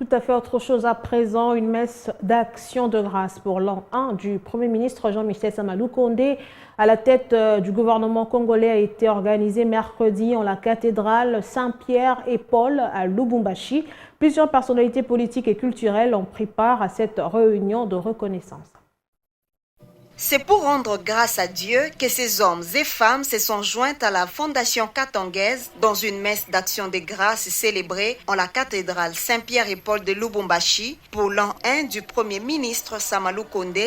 Tout à fait autre chose à présent, une messe d'action de grâce pour l'an 1 du Premier ministre Jean-Michel Sama Lukonde à la tête du gouvernement congolais a été organisée mercredi en la cathédrale Saint-Pierre et Paul à Lubumbashi. Plusieurs personnalités politiques et culturelles ont pris part à cette réunion de reconnaissance. C'est pour rendre grâce à Dieu que ces hommes et femmes se sont joints à la Fondation Katangaise dans une messe d'action de grâce célébrée en la cathédrale Saint-Pierre et Paul de Lubumbashi pour l'an 1 du Premier ministre Sama Lukonde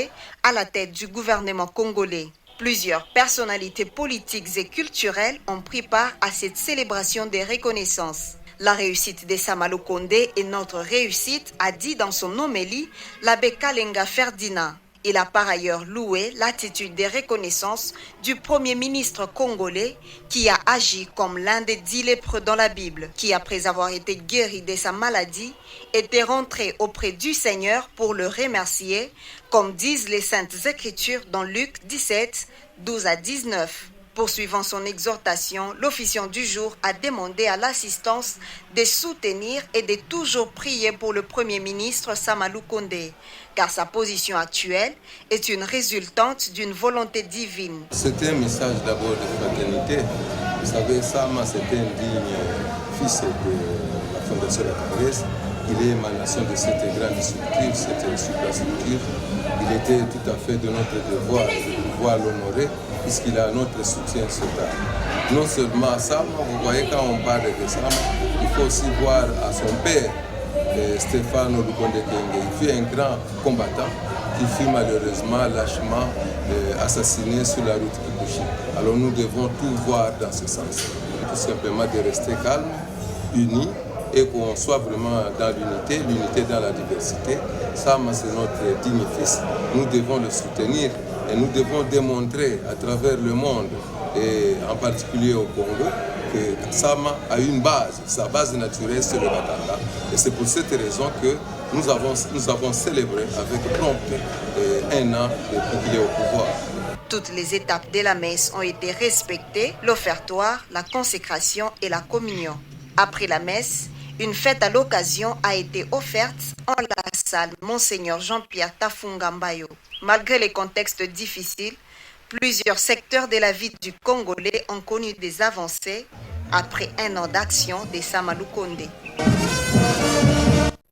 à la tête du gouvernement congolais. Plusieurs personnalités politiques et culturelles ont pris part à cette célébration de reconnaissance. La réussite de Sama Lukonde est notre réussite, a dit dans son homélie l'abbé Kalenga Ferdinand. Il a par ailleurs loué l'attitude de reconnaissance du Premier ministre congolais qui a agi comme l'un des 10 lépreux dans la Bible, qui après avoir été guéri de sa maladie, était rentré auprès du Seigneur pour le remercier, comme disent les Saintes Écritures dans Luc 17, 12 à 19. Poursuivant son exhortation, l'officiant du jour a demandé à l'assistance de soutenir et de toujours prier pour le Premier ministre Sama Lukonde, car sa position actuelle est une résultante d'une volonté divine. C'était un message d'abord de fraternité. Vous savez, Sama, c'était un digne fils de la Fondation Katangaise. Il est émanation de cette grande structure, cette superstructure. Il était tout à fait de notre devoir de pouvoir l'honorer, puisqu'il a notre soutien sur ça. Non seulement Sama, vous voyez quand on parle de Sama, il faut aussi voir à son père, Stéphane Lukonde Kenge. Il fut un grand combattant qui fut malheureusement lâchement assassiné sur la route Kibushi. Alors nous devons tout voir dans ce sens. Tout simplement de rester calme, unis, et qu'on soit vraiment dans l'unité, l'unité dans la diversité. Sama, c'est notre digne fils. Nous devons le soutenir et nous devons démontrer à travers le monde, et en particulier au Congo, que Sama a une base. Sa base naturelle, c'est le Batanga. Et c'est pour cette raison que nous avons célébré avec prompte un an depuis qu'il est au pouvoir. Toutes les étapes de la messe ont été respectées, l'offertoire, la consécration et la communion. Après la messe, une fête à l'occasion a été offerte en la salle Monseigneur Jean-Pierre Tafunga Mbayo. Malgré les contextes difficiles, plusieurs secteurs de la vie du Congolais ont connu des avancées après un an d'action de Sama Lukonde.